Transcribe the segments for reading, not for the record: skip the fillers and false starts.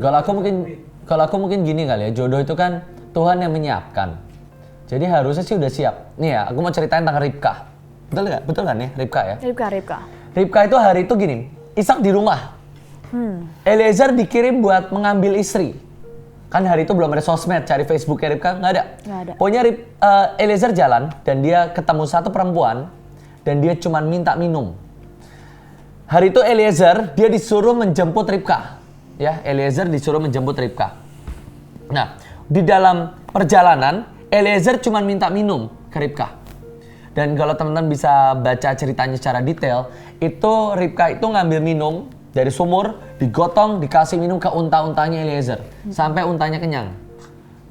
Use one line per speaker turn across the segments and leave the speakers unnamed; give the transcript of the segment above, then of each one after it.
Kalau aku mungkin gini kali ya, jodoh itu kan Tuhan yang menyiapkan. Jadi harusnya sih udah siap. Nih ya, aku mau ceritain tentang Ribka. Betul kan ya, Ribka ya? Ribka itu hari itu gini, Ishak di rumah. Eliezer dikirim buat mengambil istri. Kan hari itu belum ada sosmed, cari Facebooknya Ribka, nggak ada. Pokoknya Eliezer jalan dan dia ketemu satu perempuan dan dia cuma minta minum. Hari itu Eliezer, dia disuruh menjemput Ribka. Ya, Eliezer disuruh menjemput Ribka. Nah, di dalam perjalanan, Eliezer cuma minta minum ke Ribka. Dan kalau teman-teman bisa baca ceritanya secara detail, itu Ribka itu ngambil minum dari sumur, digotong, dikasih minum ke unta-untanya Eliezer. Sampai untanya kenyang.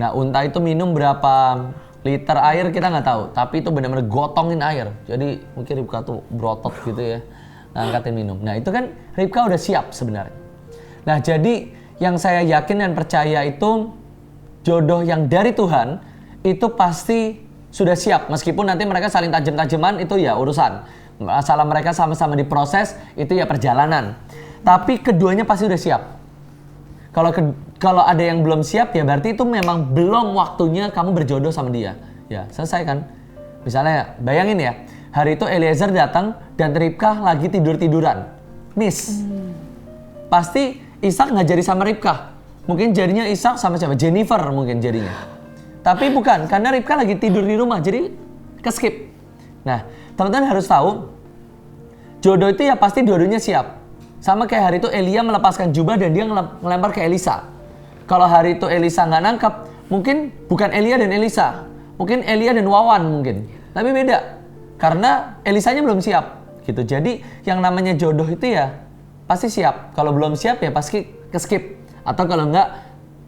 Nah, unta itu minum berapa liter air kita nggak tahu. Tapi itu benar-benar gotongin air. Jadi mungkin Ribka tuh berotot gitu ya. Ngangkatin minum. Nah itu kan Ribka udah siap sebenarnya. Nah jadi yang saya yakin dan percaya itu jodoh yang dari Tuhan itu pasti sudah siap. Meskipun nanti mereka saling tajam-tajaman itu ya urusan. Masalah mereka sama-sama diproses itu ya perjalanan. Tapi keduanya pasti udah siap. Kalau ada yang belum siap ya berarti itu memang belum waktunya kamu berjodoh sama dia. Ya selesai kan. Misalnya bayangin ya. Hari itu Eliezer datang dan Ribka lagi tidur-tiduran. Miss. Pasti Ishak nggak jadi sama Ribka. Mungkin jadinya Ishak sama siapa? Jennifer mungkin jadinya. Tapi bukan, karena Ribka lagi tidur di rumah. Jadi ke-skip. Nah, teman-teman harus tahu. Jodoh itu ya pasti dua-duanya siap. Sama kayak hari itu Elia melepaskan jubah dan dia ngelempar ke Elisa. Kalau hari itu Elisa nggak nangkep, mungkin bukan Elia dan Elisa. Mungkin Elia dan Wawan mungkin. Tapi beda. Karena Elisanya belum siap gitu. Jadi yang namanya jodoh itu ya pasti siap. Kalau belum siap ya pasti ke-skip. Atau kalau enggak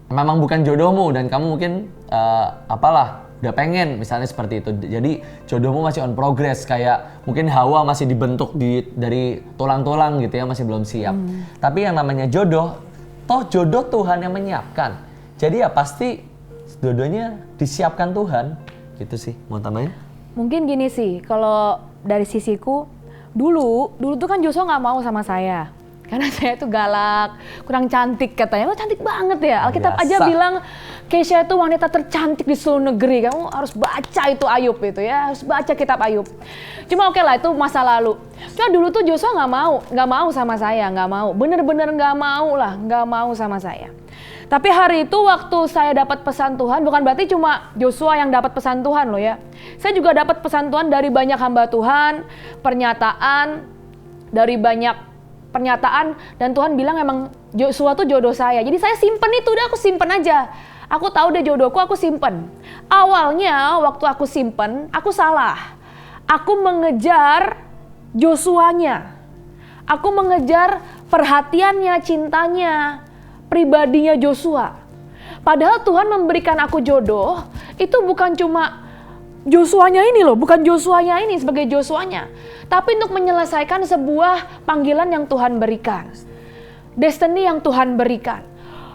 memang bukan jodohmu dan kamu mungkin udah pengen misalnya seperti itu. Jadi jodohmu masih on progress, kayak mungkin Hawa masih dibentuk dari tulang-tulang gitu ya, masih belum siap. Tapi yang namanya jodoh, toh jodoh Tuhan yang menyiapkan. Jadi ya pasti jodohnya disiapkan Tuhan. Gitu sih, mau tambahin?
Mungkin gini sih, kalau dari sisiku, dulu tuh kan Joshua nggak mau sama saya. Karena saya tuh galak, kurang cantik katanya. Oh cantik banget ya, Alkitab aja bilang Keisha itu wanita tercantik di seluruh negeri. Kamu harus baca itu Ayub itu ya, harus baca kitab Ayub. Cuma oke lah, itu masa lalu. Cuma dulu tuh Joshua nggak mau sama saya, nggak mau. Bener-bener nggak mau sama saya. Tapi hari itu waktu saya dapat pesan Tuhan, bukan berarti cuma Joshua yang dapat pesan Tuhan loh ya. Saya juga dapat pesan Tuhan dari banyak hamba Tuhan, pernyataan, dan Tuhan bilang emang Joshua tuh jodoh saya. Jadi saya simpen itu, udah aku simpen aja. Aku tahu deh jodohku, aku simpen. Awalnya waktu aku simpen, aku salah. Aku mengejar Joshuanya. Aku mengejar perhatiannya, cintanya, pribadinya Joshua. Padahal Tuhan memberikan aku jodoh, itu bukan cuma Joshuanya ini loh, bukan Joshuanya ini sebagai Joshuanya, tapi untuk menyelesaikan sebuah panggilan yang Tuhan berikan. Destiny yang Tuhan berikan.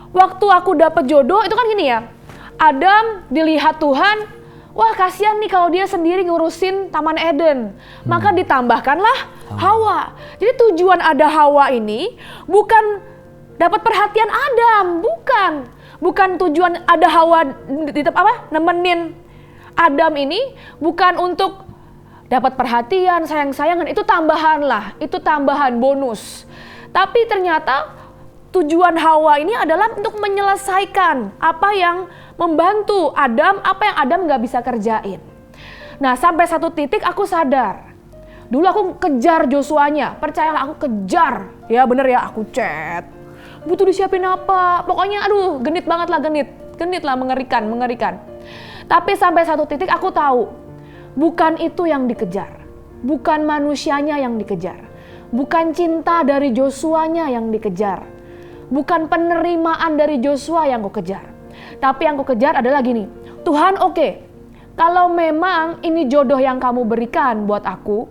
Waktu aku dapat jodoh, itu kan gini ya, Adam dilihat Tuhan, wah kasihan nih kalau dia sendiri ngurusin Taman Eden. Maka ditambahkanlah Hawa. Jadi tujuan ada Hawa ini bukan dapat perhatian Adam, bukan tujuan ada Hawa nemenin Adam ini bukan untuk dapat perhatian, sayang-sayangan, itu tambahan bonus. Tapi ternyata tujuan Hawa ini adalah untuk menyelesaikan apa yang membantu Adam, apa yang Adam gak bisa kerjain. Nah sampai satu titik aku sadar, dulu aku kejar Joshuanya, percayalah aku kejar, ya bener ya aku chat. Butuh disiapin apa? Pokoknya genit banget lah, genit lah, mengerikan. Tapi sampai satu titik aku tahu, bukan itu yang dikejar. Bukan manusianya yang dikejar. Bukan cinta dari Joshuanya yang dikejar. Bukan penerimaan dari Joshua yang aku kejar. Tapi yang aku kejar adalah gini, Tuhan oke, kalau memang ini jodoh yang kamu berikan buat aku,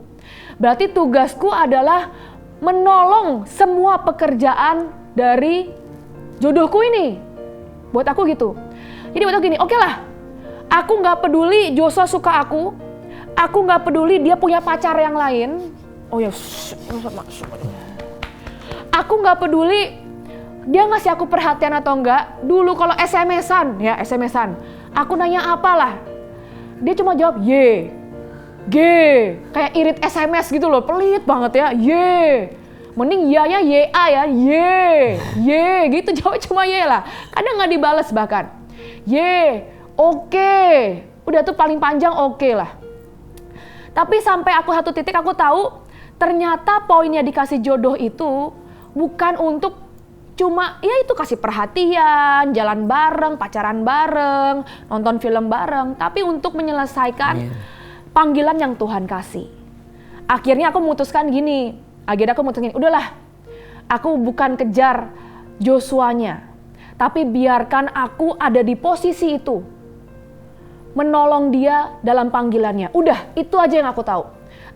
berarti tugasku adalah menolong semua pekerjaan dari jodohku ini. Buat aku gitu. Jadi buat aku gini, oke lah. Aku gak peduli Joshua suka aku gak peduli dia punya pacar yang lain. Oh ya, aku gak peduli dia ngasih aku perhatian atau enggak. Dulu kalau SMS-an, aku nanya apalah, dia cuma jawab Y, G, kayak irit SMS gitu loh, pelit banget ya, Y. Mending ya YA ya, Y, gitu, jawab cuma Y lah. Kadang nggak dibales bahkan. Y, oke. Udah tuh paling panjang oke lah. Tapi sampai aku satu titik aku tahu, ternyata poinnya dikasih jodoh itu bukan untuk cuma ya itu kasih perhatian, jalan bareng, pacaran bareng, nonton film bareng, tapi untuk menyelesaikan panggilan yang Tuhan kasih. Akhirnya aku memutuskan gini, udahlah, aku bukan kejar Joshua-nya, tapi biarkan aku ada di posisi itu, menolong dia dalam panggilannya. Udah, itu aja yang aku tahu.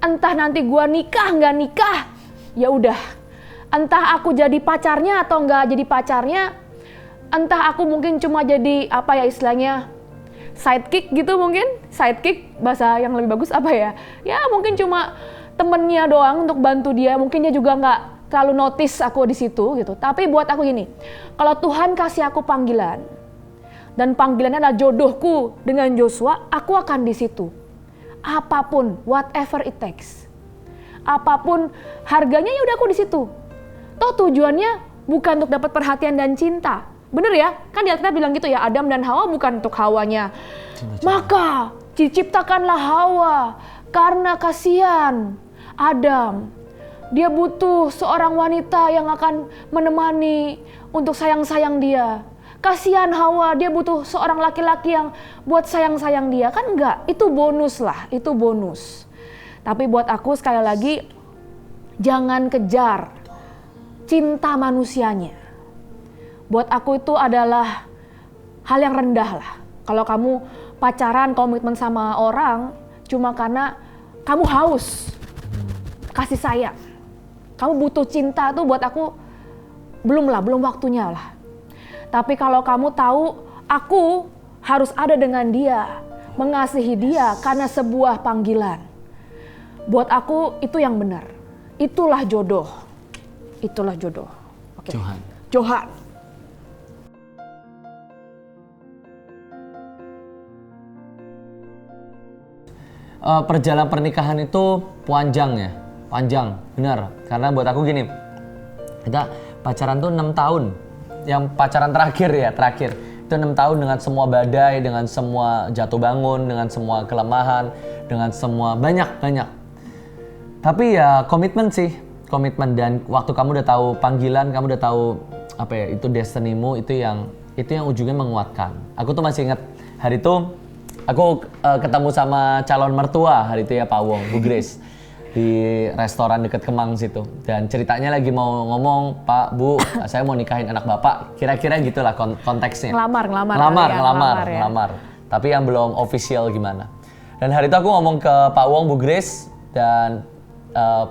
Entah nanti gua nikah nggak nikah, ya udah. Entah aku jadi pacarnya atau nggak jadi pacarnya, entah aku mungkin cuma jadi apa ya istilahnya sidekick gitu mungkin, sidekick bahasa yang lebih bagus apa ya? Ya mungkin cuma temennya doang untuk bantu dia, mungkin dia juga nggak terlalu notice aku di situ gitu. Tapi buat aku gini, kalau Tuhan kasih aku panggilan dan panggilannya adalah jodohku dengan Joshua, aku akan di situ. Apapun, whatever it takes. Apapun harganya ya udah aku di situ. Toh tujuannya bukan untuk dapat perhatian dan cinta. Bener ya? Kan di Alkitab bilang gitu ya, Adam dan Hawa bukan untuk Hawanya. Maka diciptakanlah Hawa karena kasihan Adam. Dia butuh seorang wanita yang akan menemani untuk sayang-sayang dia. Kasihan Hawa, dia butuh seorang laki-laki yang buat sayang-sayang dia. Kan enggak, itu bonus lah, itu bonus. Tapi buat aku sekali lagi, jangan kejar cinta manusianya. Buat aku itu adalah hal yang rendah lah. Kalau kamu pacaran, komitmen sama orang, cuma karena kamu haus kasih sayang. Kamu butuh cinta tuh buat aku, belum waktunya lah. Tapi kalau kamu tahu, aku harus ada dengan dia, mengasihi dia karena sebuah panggilan. Buat aku itu yang benar. Itulah jodoh. Itulah jodoh. Oke. Johan.
Perjalanan pernikahan itu panjang, benar. Karena buat aku gini, kita pacaran tuh 6 tahun. Yang pacaran terakhir itu 6 tahun dengan semua badai, dengan semua jatuh bangun, dengan semua kelemahan, dengan semua banyak. Tapi ya komitmen dan waktu kamu udah tahu panggilan, kamu udah tahu apa ya, itu destinimu, itu yang ujungnya menguatkan. Aku tuh masih ingat hari itu aku ketemu sama calon mertua hari itu ya, Pak Wong, Bu Grace, di restoran dekat Kemang situ. Dan ceritanya lagi mau ngomong, Pak, Bu, saya mau nikahin anak Bapak. Kira-kira gitulah konteksnya. Ngelamar. Tapi yang belum official gimana. Dan hari itu aku ngomong ke Pak Wong, Bu Grace, dan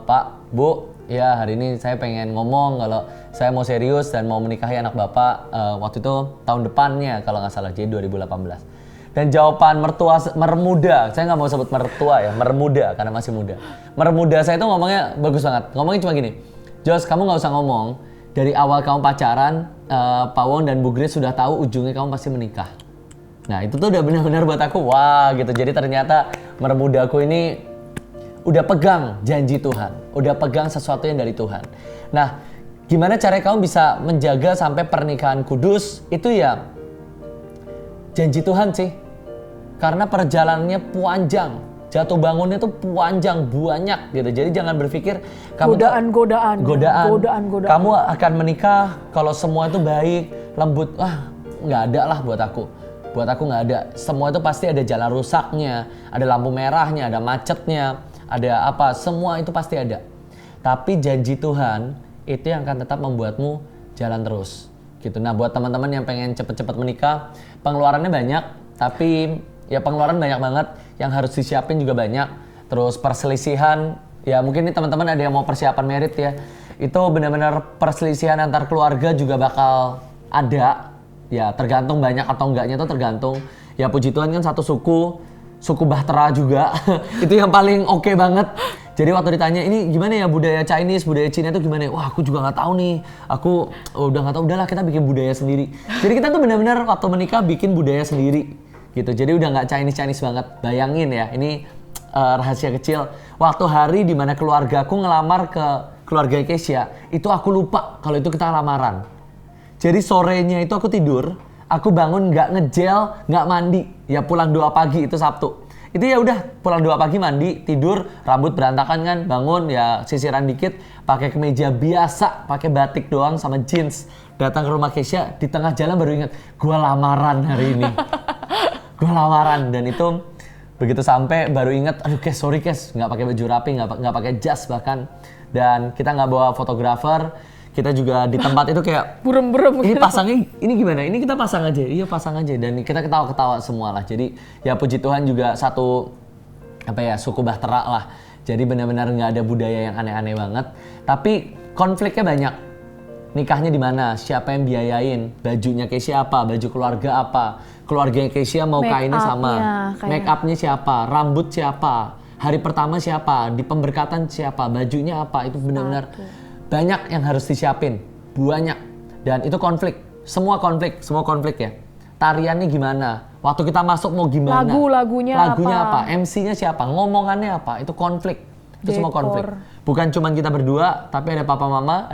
Pak, Bu, ya hari ini saya pengen ngomong kalau saya mau serius dan mau menikahi anak Bapak waktu itu tahun depannya kalau nggak salah, jadi 2018. Dan jawaban mermuda, saya nggak mau sebut mertua ya, mermuda karena masih muda. Mermuda saya itu ngomongnya bagus banget. Ngomongnya cuma gini, Jos, kamu nggak usah ngomong. Dari awal kamu pacaran, Pak Wong dan Bu Grace sudah tahu ujungnya kamu pasti menikah. Nah itu tuh udah benar-benar buat aku, wah gitu. Jadi ternyata mermudaku ini udah pegang janji Tuhan, udah pegang sesuatu yang dari Tuhan. Nah, gimana caranya kamu bisa menjaga sampai pernikahan kudus? Itu ya janji Tuhan sih. Karena perjalanannya panjang, jatuh bangunnya tuh panjang, banyak gitu. Jadi jangan berpikir kamu godaan. Kamu akan menikah kalau semua itu baik, lembut. Nggak ada lah buat aku. Buat aku nggak ada. Semua itu pasti ada jalan rusaknya, ada lampu merahnya, ada macetnya, ada apa. Semua itu pasti ada. Tapi janji Tuhan itu yang akan tetap membuatmu jalan terus. Gitu. Nah, buat teman-teman yang pengen cepet-cepet menikah, pengeluarannya banyak, tapi ya pengeluaran banyak banget, yang harus disiapin juga banyak. Terus perselisihan, ya mungkin ini teman-teman ada yang mau persiapan merit ya, itu benar-benar perselisihan antar keluarga juga bakal ada. Ya tergantung banyak atau enggaknya itu tergantung. Ya puji Tuhan kan satu suku Bahtera juga, itu yang paling oke banget. Jadi waktu ditanya ini gimana ya budaya Chinese, budaya Cina itu gimana? Wah aku juga nggak tahu nih. Aku udah nggak tahu. Udahlah kita bikin budaya sendiri. Jadi kita tuh benar-benar waktu menikah bikin budaya sendiri gitu. Jadi udah nggak Chinese banget. Bayangin ya ini rahasia kecil. Waktu hari dimana keluargaku ngelamar ke keluarga Kesia, itu aku lupa kalau itu kita lamaran. Jadi sorenya itu aku tidur, aku bangun nggak ngejel, nggak mandi. Ya pulang 2 pagi itu Sabtu. Itu ya udah pulang 2 pagi mandi, tidur, rambut berantakan kan, bangun ya sisiran dikit, pakai kemeja biasa, pakai batik doang sama jeans. Datang ke rumah Kesia, di tengah jalan baru ingat, gua lamaran hari ini. Gua lamaran dan itu begitu sampai baru ingat, aduh Kes, sorry Kes, nggak pakai baju rapi, nggak pakai jas bahkan. Dan kita nggak bawa fotografer, kita juga di tempat itu kayak
burem-burem.
Ini pasangnya, ini gimana? Ini kita pasang aja, iya pasang aja. Dan kita ketawa-ketawa semua lah. Jadi ya puji Tuhan juga satu suku Bahtera lah. Jadi benar-benar nggak ada budaya yang aneh-aneh banget. Tapi konfliknya banyak. Nikahnya di mana? Siapa yang biayain? Bajunya Kesia apa? Baju keluarga apa? Keluarganya Kesia mau kainnya sama. Make upnya siapa? Rambut siapa? Hari pertama siapa? Di pemberkatan siapa? Bajunya apa? Itu benar-benar banyak yang harus disiapin. Banyak. Dan itu konflik. Semua konflik ya. Tariannya gimana? Waktu kita masuk mau gimana?
Lagunya
apa? MC-nya siapa? Ngomongannya apa? Itu konflik. Itu semua konflik. Bukan cuma kita berdua, tapi ada papa mama,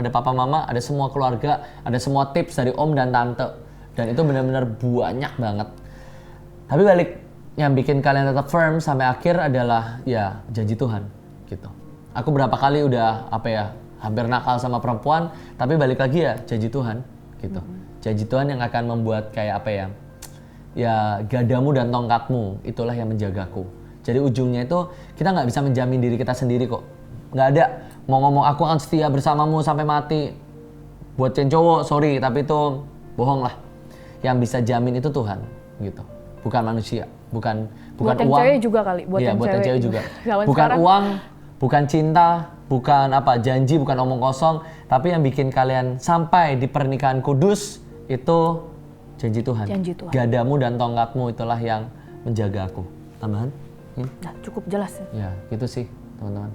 ada semua keluarga, ada semua tips dari om dan tante. Dan itu benar-benar banyak banget. Tapi balik, yang bikin kalian tetap firm sampai akhir adalah ya janji Tuhan gitu. Aku berapa kali udah hampir nakal sama perempuan, tapi balik lagi ya janji Tuhan gitu. Janji Tuhan yang akan membuat kayak ya gadamu dan tongkatmu itulah yang menjagaku. Jadi ujungnya itu kita nggak bisa menjamin diri kita sendiri kok. Nggak ada mau ngomong aku akan setia bersamamu sampai mati. Buat yang cowok sorry tapi itu bohong lah. Yang bisa jamin itu Tuhan gitu. Bukan manusia, bukan
buat yang
uang.
Cewek juga kali, buat yang
cewek juga. Bukan
sekarang.
Uang, bukan cinta, bukan janji, bukan omong kosong, tapi yang bikin kalian sampai di pernikahan kudus itu janji Tuhan. Gadamu dan tongkatmu itulah yang menjaga aku. Tambahan?
Nah, cukup jelas ya.
Ya, gitu sih, teman-teman.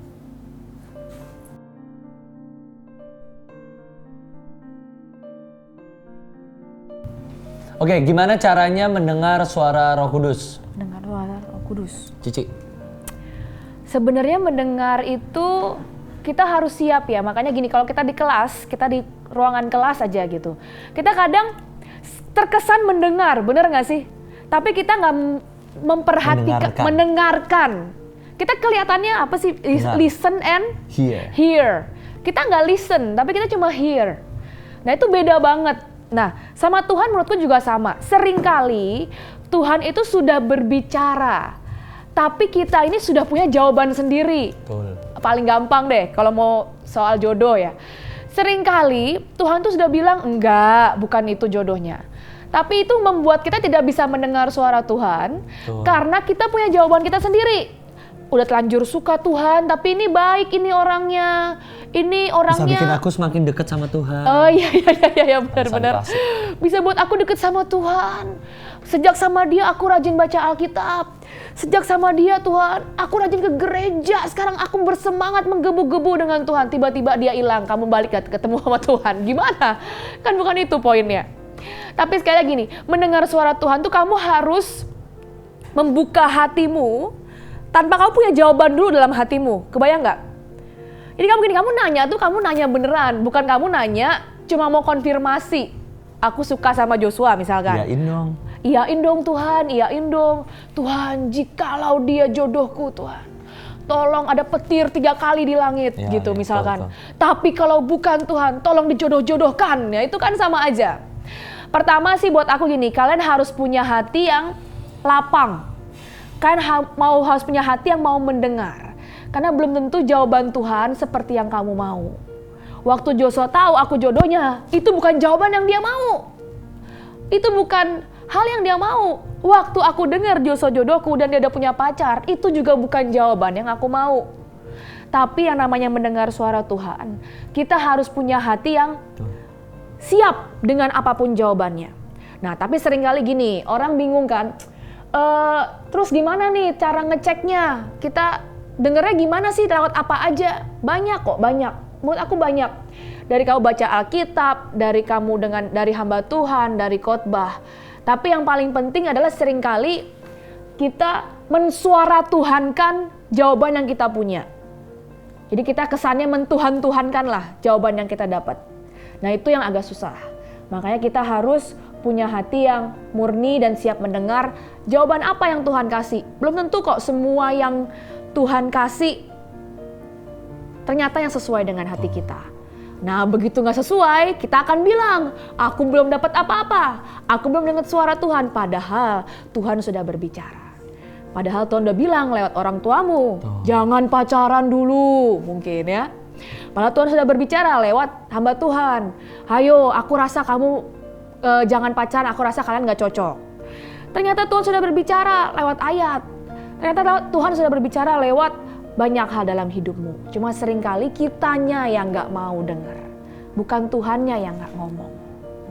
Oke, gimana caranya mendengar suara Roh Kudus?
Mendengar suara Roh Kudus.
Cici.
Sebenarnya mendengar itu kita harus siap ya. Makanya gini, kalau kita di kelas, kita di ruangan kelas aja gitu. Kita kadang terkesan mendengar, bener nggak sih? Tapi kita nggak mendengarkan. Kita kelihatannya apa sih? Listen and hear. Kita nggak listen, tapi kita cuma hear. Nah itu beda banget. Nah, sama Tuhan menurutku juga sama. Seringkali Tuhan itu sudah berbicara, tapi kita ini sudah punya jawaban sendiri.
Betul.
Paling gampang deh kalau mau soal jodoh ya. Seringkali Tuhan tuh sudah bilang, enggak, bukan itu jodohnya. Tapi itu membuat kita tidak bisa mendengar suara Tuhan, karena kita punya jawaban kita sendiri. Udah telanjur suka Tuhan, tapi ini baik, ini orangnya.
Bisa bikin aku semakin dekat sama Tuhan.
Oh iya benar-benar. Bisa buat aku dekat sama Tuhan. Sejak sama dia aku rajin baca Alkitab. Sejak sama dia Tuhan, aku rajin ke gereja. Sekarang aku bersemangat menggebu-gebu dengan Tuhan. Tiba-tiba dia hilang, kamu balik ketemu sama Tuhan. Gimana? Kan bukan itu poinnya. Tapi sekali lagi nih, mendengar suara Tuhan tuh kamu harus membuka hatimu tanpa kamu punya jawaban dulu dalam hatimu. Kebayang nggak? Jadi kamu nanya beneran, bukan kamu nanya cuma mau konfirmasi. Aku suka sama Joshua misalkan. Iyain dong Tuhan, iyain dong. Tuhan, jikalau dia jodohku Tuhan, tolong ada petir 3 kali di langit gitu misalkan. Betul. Tapi kalau bukan Tuhan, tolong dijodoh-jodohkan. Ya itu kan sama aja. Pertama sih buat aku gini, kalian harus punya hati yang lapang. Kalian harus punya hati yang mau mendengar. Karena belum tentu jawaban Tuhan seperti yang kamu mau. Waktu Joshua tahu aku jodohnya, itu bukan jawaban yang dia mau. Itu bukan hal yang dia mau. Waktu aku dengar Joshua jodohku dan dia udah punya pacar, itu juga bukan jawaban yang aku mau. Tapi yang namanya mendengar suara Tuhan, kita harus punya hati yang siap dengan apapun jawabannya. Nah, tapi seringkali gini, orang bingung kan, terus gimana nih cara ngeceknya? Kita dengernya gimana sih, lewat apa aja? Banyak kok, banyak. Menurut aku banyak. Dari kamu baca Alkitab, dari kamu dari hamba Tuhan, dari khotbah. Tapi yang paling penting adalah seringkali kita mensuara-Tuhankan jawaban yang kita punya. Jadi kita kesannya mentuhan-tuhankan lah jawaban yang kita dapat. Nah itu yang agak susah. Makanya kita harus punya hati yang murni dan siap mendengar jawaban apa yang Tuhan kasih. Belum tentu kok semua yang Tuhan kasih ternyata yang sesuai dengan hati kita. Nah begitu gak sesuai, kita akan bilang, aku belum dapat apa-apa, aku belum dengar suara Tuhan. Padahal Tuhan sudah berbicara. Padahal Tuhan udah bilang lewat orang tuamu, jangan pacaran dulu mungkin ya. Padahal Tuhan sudah berbicara lewat hamba Tuhan. Hayo, aku rasa kamu jangan pacaran, aku rasa kalian gak cocok. Ternyata Tuhan sudah berbicara lewat ayat. Ternyata Tuhan sudah berbicara lewat banyak hal dalam hidupmu. Cuma seringkali kitanya yang gak mau dengar. Bukan Tuhannya yang gak ngomong.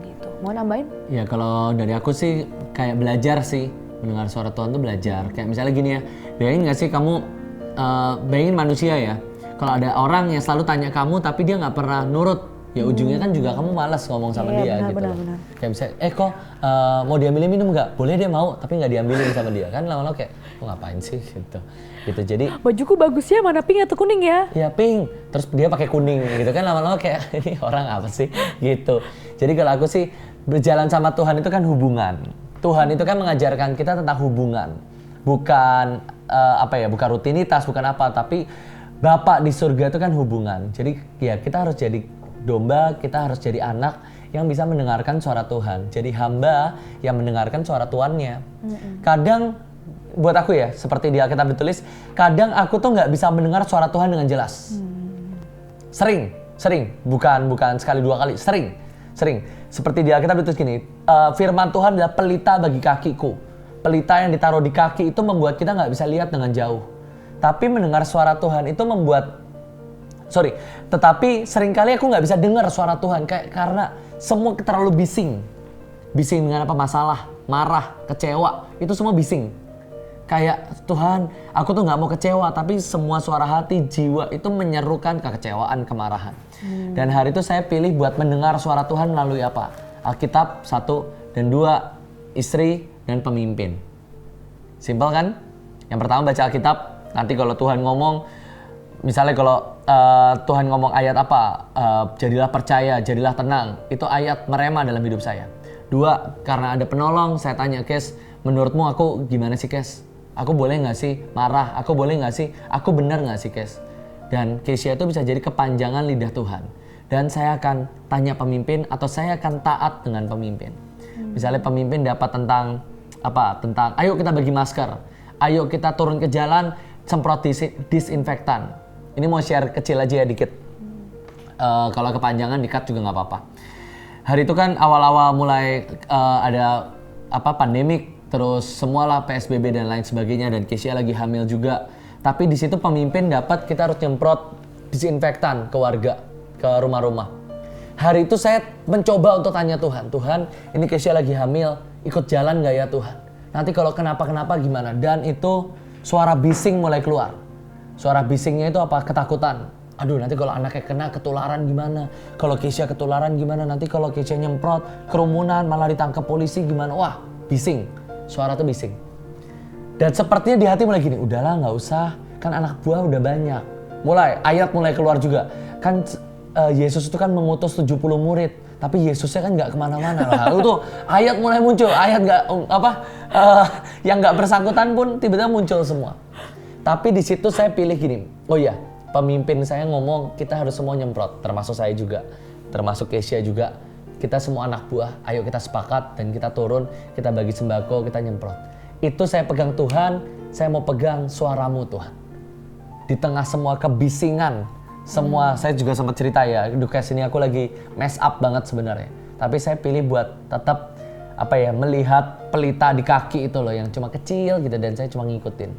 Gitu. Mau nambahin?
Ya kalau dari aku sih kayak belajar sih. Mendengar suara Tuhan tuh belajar. Kayak misalnya gini ya, bayangin gak sih kamu, bayangin manusia ya. Kalau ada orang yang selalu tanya kamu tapi dia gak pernah nurut. Ya ujungnya kan juga kamu malas ngomong sama dia gitu. Benar. Kayak misalnya, kok mau diambilin minum gak? Boleh dia mau, tapi gak diambilin sama dia. Kan lama-lama kayak, ngapain sih gitu. Jadi
bajuku bagus ya, mana pink atau kuning ya?
Ya pink, terus dia pakai kuning gitu kan, lama-lama kayak ini orang apa sih gitu. Jadi kalau aku sih berjalan sama Tuhan itu kan hubungan. Tuhan itu kan mengajarkan kita tentang hubungan, bukan bukan rutinitas, bukan apa, tapi Bapa di surga itu kan hubungan. Jadi ya kita harus jadi domba, kita harus jadi anak yang bisa mendengarkan suara Tuhan. Jadi hamba yang mendengarkan suara tuannya. Kadang buat aku ya, seperti di Alkitab ditulis, kadang aku tuh nggak bisa mendengar suara Tuhan dengan jelas. Sering, bukan sekali dua kali, sering. Seperti di Alkitab ditulis gini, firman Tuhan adalah pelita bagi kakiku. Pelita yang ditaruh di kaki itu membuat kita nggak bisa lihat dengan jauh. Tapi mendengar suara Tuhan itu tetapi seringkali aku nggak bisa dengar suara Tuhan karena semua terlalu bising. Bising dengan apa? Masalah, marah, kecewa, itu semua bising. Kayak Tuhan, aku tuh nggak mau kecewa, tapi semua suara hati, jiwa itu menyerukan kekecewaan, kemarahan. Dan hari itu saya pilih buat mendengar suara Tuhan melalui apa? Alkitab 1 dan 2, istri dan pemimpin. Simpel kan? Yang pertama baca Alkitab, nanti kalau Tuhan ngomong, misalnya kalau Tuhan ngomong ayat apa, jadilah percaya, jadilah tenang, itu ayat merema dalam hidup saya. 2, karena ada penolong, saya tanya, Kes, menurutmu aku gimana sih Kes? Aku boleh gak sih marah? Aku boleh gak sih? Aku benar gak sih Kes? Dan Kesia itu bisa jadi kepanjangan lidah Tuhan. Dan saya akan tanya pemimpin atau saya akan taat dengan pemimpin. Misalnya pemimpin dapat tentang ayo kita bagi masker. Ayo kita turun ke jalan, semprot disinfektan. Ini mau share kecil aja ya dikit. Kalau kepanjangan di-cut juga gak apa-apa. Hari itu kan awal-awal mulai ada pandemik. Terus semualah PSBB dan lain sebagainya, dan Kesia lagi hamil juga. Tapi di situ pemimpin dapat kita harus nyemprot disinfektan ke warga, ke rumah-rumah. Hari itu saya mencoba untuk tanya Tuhan, ini Kesia lagi hamil, ikut jalan gak ya Tuhan? Nanti kalau kenapa-kenapa gimana? Dan itu suara bising mulai keluar. Suara bisingnya itu apa? Ketakutan. Aduh, nanti kalau anaknya kena ketularan gimana? Kalau Kesia ketularan gimana? Nanti kalau Kesia nyemprot, kerumunan malah ditangkap polisi gimana? Wah, bising. Suara tuh bising. Dan sepertinya di hati mulai gini, udahlah nggak usah, kan anak buah udah banyak. Ayat mulai keluar juga. Kan Yesus itu kan mengutus 70 murid, tapi Yesusnya kan nggak kemana-mana lah. Itu ayat mulai muncul, ayat yang nggak bersangkutan pun tiba-tiba muncul semua. Tapi di situ saya pilih gini, oh iya, pemimpin saya ngomong kita harus semua nyemprot, termasuk saya juga, termasuk Kesia juga. Kita semua anak buah, ayo kita sepakat dan kita turun, kita bagi sembako, kita nyemprot. Itu saya pegang Tuhan, saya mau pegang suaramu Tuhan. Di tengah semua kebisingan, saya juga sempat cerita ya, duka sini aku lagi mess up banget sebenarnya. Tapi saya pilih buat tetap melihat pelita di kaki itu loh yang cuma kecil gitu, dan saya cuma ngikutin.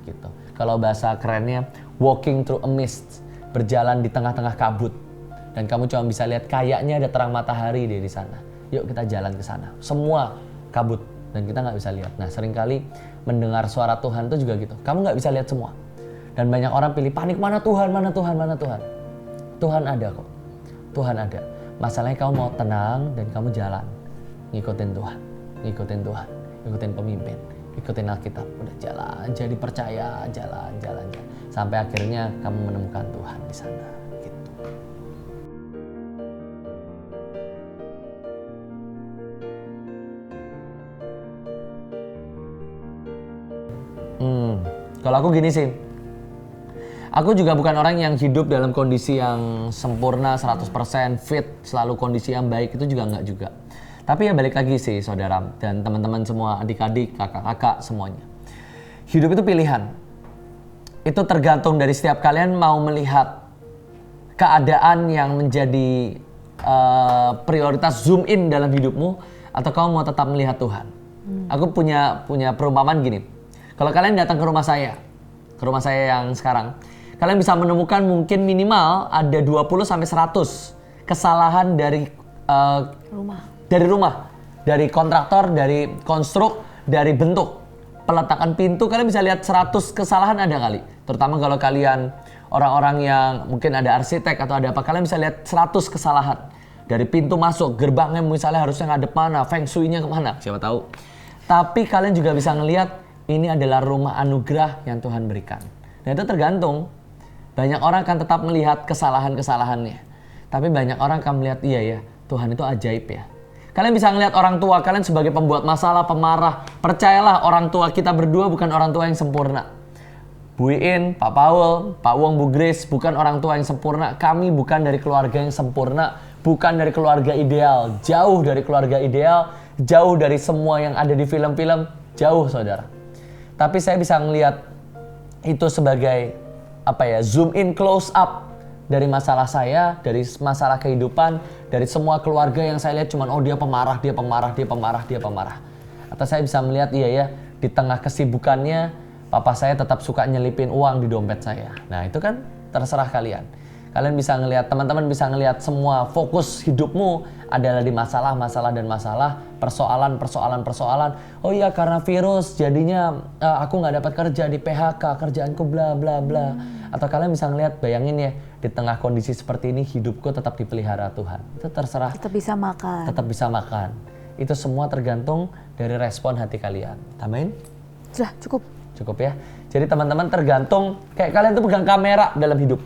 Gitu. Kalau bahasa kerennya walking through a mist, berjalan di tengah-tengah kabut. Dan kamu cuma bisa lihat kayaknya ada terang matahari di sana. Yuk kita jalan ke sana. Semua kabut dan kita nggak bisa lihat. Nah seringkali mendengar suara Tuhan itu juga gitu. Kamu nggak bisa lihat semua. Dan banyak orang pilih panik, mana Tuhan, mana Tuhan, mana Tuhan. Tuhan ada kok, Tuhan ada. Masalahnya kamu mau tenang dan kamu jalan. Ngikutin Tuhan, ngikutin Tuhan, ngikutin pemimpin, ikutin Alkitab. Udah jalan, jadi percaya, jalan. Sampai akhirnya kamu menemukan Tuhan di sana. Gitu. Kalau aku gini sih, aku juga bukan orang yang hidup dalam kondisi yang sempurna, 100% fit, selalu kondisi yang baik, itu juga enggak juga. Tapi ya balik lagi sih saudara dan teman-teman semua, adik-adik, kakak-kakak, semuanya. Hidup itu pilihan. Itu tergantung dari setiap kalian mau melihat keadaan yang menjadi prioritas zoom in dalam hidupmu, atau kamu mau tetap melihat Tuhan. Aku punya perumpamaan gini. Kalau kalian datang ke rumah saya yang sekarang, kalian bisa menemukan mungkin minimal ada 20-100 kesalahan dari rumah, dari kontraktor, dari konstruk, dari bentuk, peletakan pintu. Kalian bisa lihat 100 kesalahan ada kali. Terutama kalau kalian orang-orang yang mungkin ada arsitek atau ada apa, kalian bisa lihat 100 kesalahan. Dari pintu masuk, gerbangnya misalnya harusnya ngadep mana, feng shui-nya kemana, siapa tahu. Tapi kalian juga bisa ngelihat ini adalah rumah anugerah yang Tuhan berikan. Nah itu tergantung. Banyak orang akan tetap melihat kesalahan-kesalahannya. Tapi banyak orang akan melihat, iya ya, Tuhan itu ajaib ya. Kalian bisa ngelihat orang tua kalian sebagai pembuat masalah, pemarah. Percayalah, orang tua kita berdua bukan orang tua yang sempurna. Bu Iin, Pak Paul, Pak Wong, Bu Grace bukan orang tua yang sempurna. Kami bukan dari keluarga yang sempurna. Bukan dari keluarga ideal. Jauh dari keluarga ideal. Jauh dari semua yang ada di film-film. Jauh saudara. Tapi saya bisa ngelihat itu sebagai zoom in, close up dari masalah saya, dari masalah kehidupan, dari semua keluarga yang saya lihat cuman dia pemarah. Atau saya bisa melihat iya ya, di tengah kesibukannya papa saya tetap suka nyelipin uang di dompet saya. Nah itu kan terserah kalian. Kalian bisa ngelihat, teman-teman bisa ngelihat semua fokus hidupmu adalah di masalah dan masalah, persoalan. Oh iya karena virus jadinya aku nggak dapat kerja, di PHK, kerjaanku bla bla bla. Atau kalian bisa ngelihat, bayangin ya, di tengah kondisi seperti ini hidupku tetap dipelihara Tuhan. Itu terserah.
Tetap bisa makan.
Itu semua tergantung dari respon hati kalian. Tambahin?
Sudah cukup
ya. Jadi teman-teman tergantung, kayak kalian tuh pegang kamera dalam hidup.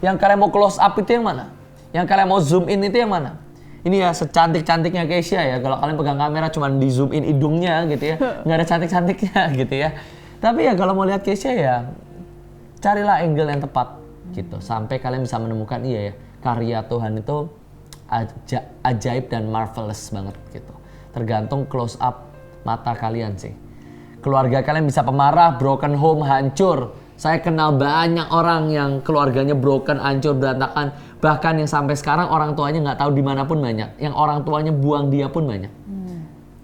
Yang kalian mau close up itu yang mana? Yang kalian mau zoom in itu yang mana? Ini ya secantik-cantiknya Keisha ya. Kalau kalian pegang kamera cuma di zoom in hidungnya gitu ya. Nggak ada cantik-cantiknya gitu ya. Tapi ya kalau mau lihat Keisha ya, carilah angle yang tepat gitu. Sampai kalian bisa menemukan iya ya, karya Tuhan itu ajaib dan marvelous banget gitu. Tergantung close up mata kalian sih. Keluarga kalian bisa pemarah, broken home, hancur. Saya kenal banyak orang yang keluarganya broken, hancur, berantakan. Bahkan yang sampai sekarang orang tuanya nggak tahu dimanapun banyak. Yang orang tuanya buang dia pun banyak.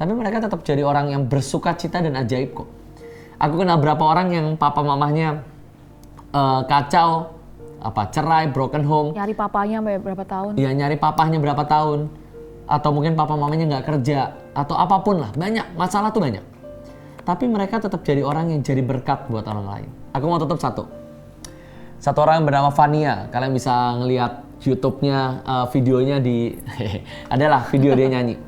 Tapi mereka tetap jadi orang yang bersuka cita dan ajaib kok. Aku kenal berapa orang yang papa mamahnya kacau, cerai, broken home.
Nyari papanya berapa tahun?
Iya, nyari papahnya berapa tahun. Atau mungkin papa mamanya nggak kerja. Atau apapun lah, banyak. Masalah tuh banyak. Tapi mereka tetap jadi orang yang jadi berkat buat orang lain. Aku mau tutup satu orang yang bernama Fania. Kalian bisa ngelihat YouTube-nya, videonya di adalah video dia nyanyi.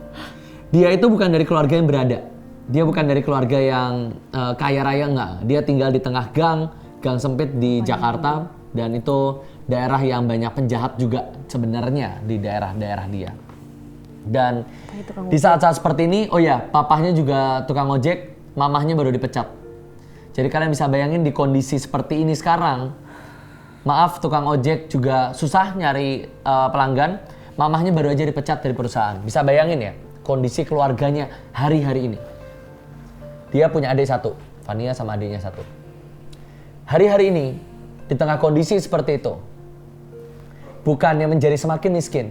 Dia itu bukan dari keluarga yang berada. Dia bukan dari keluarga yang kaya raya, enggak. Dia tinggal di tengah gang sempit di Jakarta, dan itu daerah yang banyak penjahat juga sebenarnya di daerah-daerah dia. Dan di saat-saat seperti ini, papahnya juga tukang ojek, mamahnya baru dipecat. Jadi kalian bisa bayangin di kondisi seperti ini sekarang, maaf tukang ojek juga susah nyari pelanggan, mamahnya baru aja dipecat dari perusahaan. Bisa bayangin ya kondisi keluarganya hari-hari ini. Dia punya adik satu, Fania sama adiknya satu. Hari-hari ini di tengah kondisi seperti itu, bukannya menjadi semakin miskin,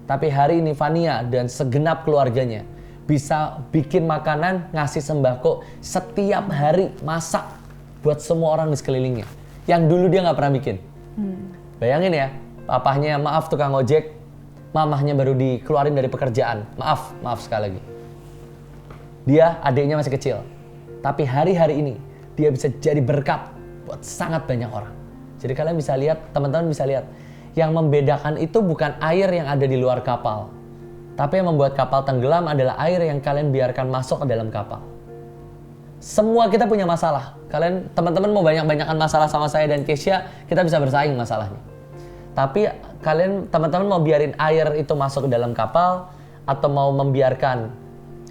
tapi hari ini Fania dan segenap keluarganya bisa bikin makanan, ngasih sembako setiap hari, masak buat semua orang di sekelilingnya. Yang dulu dia nggak pernah bikin. Bayangin ya, papahnya maaf tukang ojek, mamahnya baru dikeluarin dari pekerjaan. Maaf sekali lagi. Dia adiknya masih kecil. Tapi hari-hari ini dia bisa jadi berkat buat sangat banyak orang. Jadi kalian bisa lihat, teman-teman bisa lihat, yang membedakan itu bukan air yang ada di luar kapal, tapi yang membuat kapal tenggelam adalah air yang kalian biarkan masuk ke dalam kapal. Semua kita punya masalah. Kalian, teman-teman mau banyak-banyakan masalah sama saya dan Kesha, kita bisa bersaing masalahnya. Tapi kalian, teman-teman mau biarin air itu masuk ke dalam kapal, atau mau membiarkan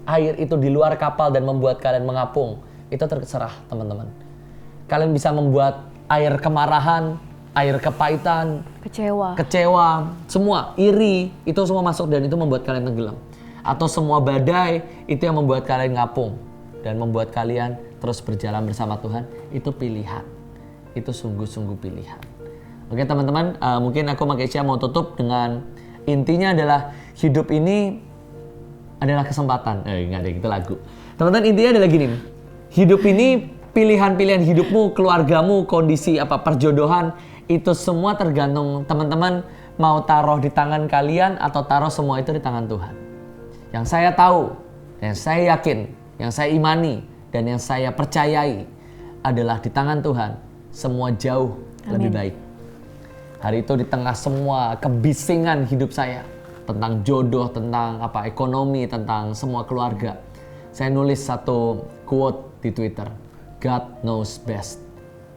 air itu di luar kapal dan membuat kalian mengapung, itu terserah teman-teman. Kalian bisa membuat air kemarahan, air kepahitan, kecewa, semua, iri, itu semua masuk dan itu membuat kalian tenggelam. Atau semua badai, itu yang membuat kalian ngapung dan membuat kalian terus berjalan bersama Tuhan, itu pilihan. Itu sungguh-sungguh pilihan. Oke teman-teman, mungkin aku sama Kesha mau tutup dengan intinya adalah hidup ini adalah kesempatan. Enggak deh, itu lagu. Teman-teman, intinya adalah gini. Hidup ini pilihan-pilihan hidupmu, keluargamu, kondisi apa perjodohan, itu semua tergantung teman-teman mau taruh di tangan kalian atau taruh semua itu di tangan Tuhan. Yang saya tahu, yang saya yakin, yang saya imani, dan yang saya percayai adalah di tangan Tuhan semua jauh lebih baik. Hari itu di tengah semua kebisingan hidup saya tentang jodoh, tentang apa ekonomi, tentang semua keluarga, saya nulis satu quote di Twitter. God knows best.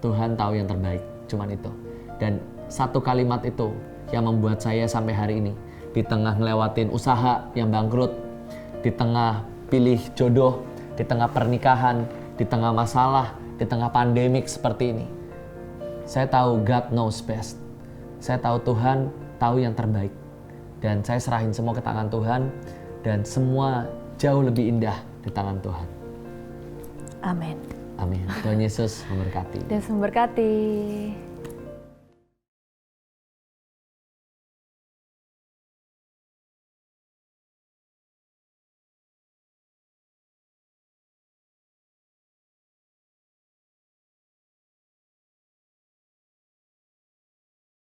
Tuhan tahu yang terbaik, cuman itu. Dan satu kalimat itu yang membuat saya sampai hari ini di tengah ngelewatin usaha yang bangkrut, di tengah pilih jodoh, di tengah pernikahan, di tengah masalah, di tengah pandemik seperti ini. Saya tahu God knows best. Saya tahu Tuhan tahu yang terbaik. Dan saya serahin semua ke tangan Tuhan dan semua jauh lebih indah di tangan Tuhan.
Amin.
Amin. Tuhan Yesus memberkati.
Yesus memberkati.